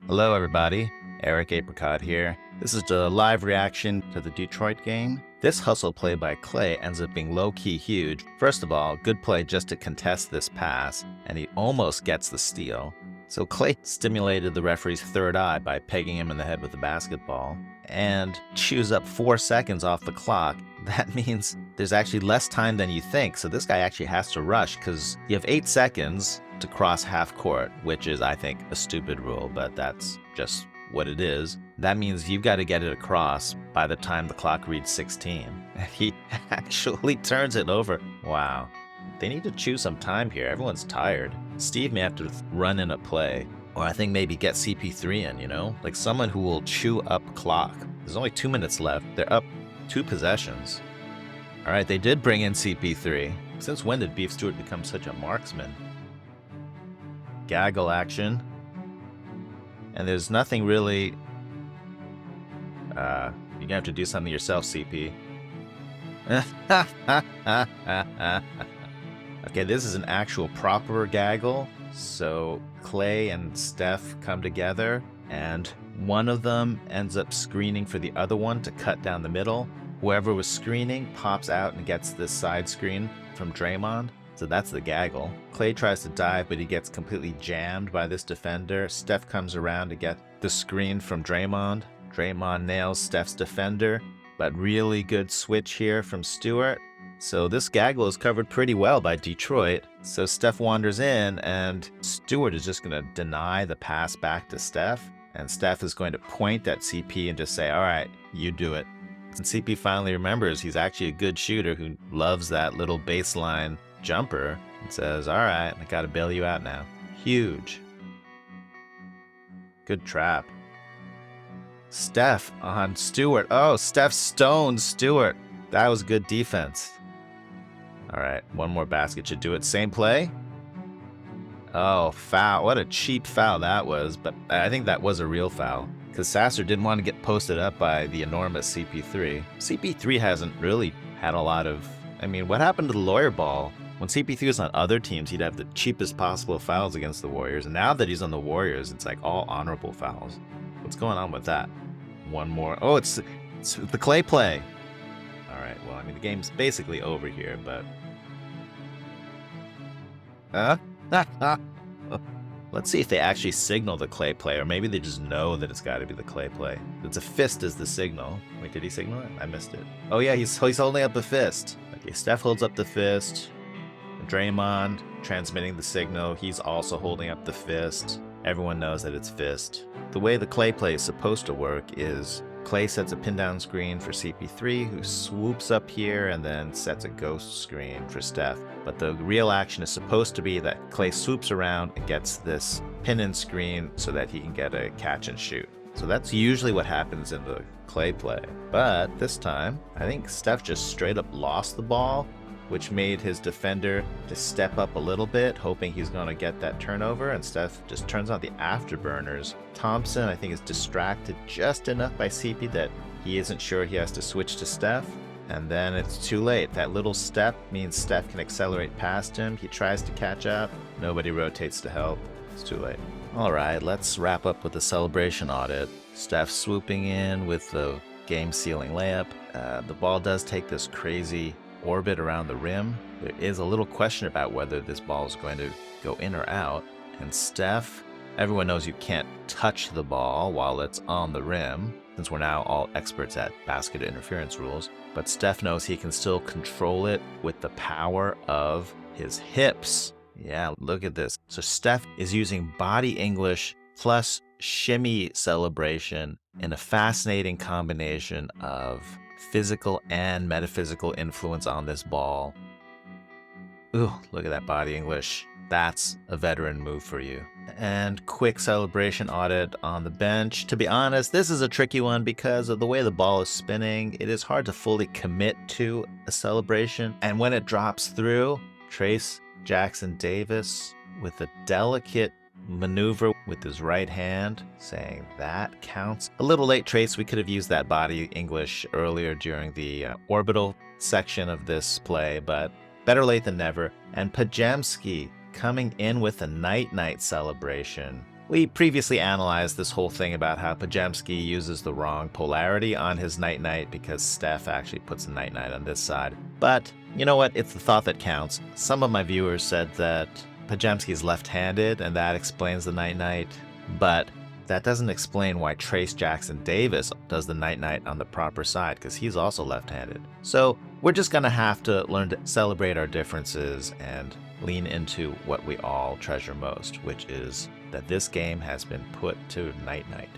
Hello, everybody. Eric Apricot here. This is the live reaction to the Detroit game. This hustle play by Clay ends up being low-key huge. First of all, good play just to contest this pass, and he almost gets the steal. So Clay stimulated the referee's third eye by pegging him in the head with a basketball and chews up 4 seconds off the clock. That means there's actually less time than you think, so this guy actually has to rush because you have 8 seconds to cross half court, which is, I think, a stupid rule, but that's just what it is. That means you've got to get it across by the time the clock reads 16. And he actually turns it over. Wow. They need to choose some time here. Everyone's tired. Steve may have to run in a play, or I think maybe get CP3 in, like someone who will chew up clock. There's only 2 minutes left. They're up 2 possessions. All right, they did bring in CP3. Since when did Beef Stewart become such a marksman? Gaggle action. And there's nothing really... you're gonna have to do something yourself, CP. Okay, this is an actual proper gaggle. So Clay and Steph come together, and one of them ends up screening for the other one to cut down the middle. Whoever was screening pops out and gets this side screen from Draymond. So that's the gaggle. Clay tries to dive, but he gets completely jammed by this defender. Steph comes around to get the screen from Draymond. Draymond nails Steph's defender, but really good switch here from Stewart. So this gaggle is covered pretty well by Detroit. So Steph wanders in, and Stewart is just going to deny the pass back to Steph. And Steph is going to point at CP and just say, all right, you do it. And CP finally remembers he's actually a good shooter who loves that little baseline jumper and says, all right, I got to bail you out now. Huge. Good trap. Steph on Stewart. Oh, Steph stoned Stewart. That was good defense. All right, one more basket should do it. Same play. Oh, foul. What a cheap foul that was. But I think that was a real foul because Sasser didn't want to get posted up by the enormous CP3. CP3 hasn't really had a lot of... what happened to the lawyer ball? When CP3 was on other teams, he'd have the cheapest possible fouls against the Warriors. And now that he's on the Warriors, it's like all honorable fouls. What's going on with that? One more. Oh, it's the Clay play. All right, well, the game's basically over here, but... Let's see if they actually signal the Clay play, or maybe they just know that it's got to be the Clay play. It's a fist as the signal. Wait, did he signal it? I missed it. Oh, yeah, he's holding up the fist. Okay, Steph holds up the fist. Draymond transmitting the signal. He's also holding up the fist. Everyone knows that it's fist. The way the Clay play is supposed to work is Clay sets a pin down screen for CP3, who swoops up here and then sets a ghost screen for Steph. But the real action is supposed to be that Clay swoops around and gets this pin in screen so that he can get a catch and shoot. So that's usually what happens in the Clay play. But this time, I think Steph just straight up lost the ball, which made his defender to step up a little bit, hoping he's going to get that turnover, and Steph just turns on the afterburners. Thompson, I think, is distracted just enough by CP that he isn't sure he has to switch to Steph, and then it's too late. That little step means Steph can accelerate past him. He tries to catch up. Nobody rotates to help. It's too late. All right, let's wrap up with the celebration audit. Steph swooping in with the game-sealing layup. The ball does take this crazy orbit around the rim. There is a little question about whether this ball is going to go in or out. And Steph, everyone knows you can't touch the ball while it's on the rim, since we're now all experts at basket interference rules. But Steph knows he can still control it with the power of his hips. Yeah, look at this. So Steph is using body English plus shimmy celebration in a fascinating combination of physical and metaphysical influence on this ball. Ooh, look at that body English. That's a veteran move for you. And quick celebration audit on the bench. To be honest, this is a tricky one because of the way the ball is spinning. It is hard to fully commit to a celebration. And when it drops through, Trace Jackson Davis with a delicate maneuver with his right hand, saying that counts. A little late, Trace. We could have used that body English earlier during the orbital section of this play, but better late than never. And Pajemski coming in with a night-night celebration. We previously analyzed this whole thing about how Pajemski uses the wrong polarity on his night-night because Steph actually puts a night-night on this side. But you know what? It's the thought that counts. Some of my viewers said that Pajemski is left-handed and that explains the night-night, but that doesn't explain why Trace Jackson Davis does the night-night on the proper side because he's also left-handed. So we're just gonna have to learn to celebrate our differences and lean into what we all treasure most, which is that this game has been put to night-night.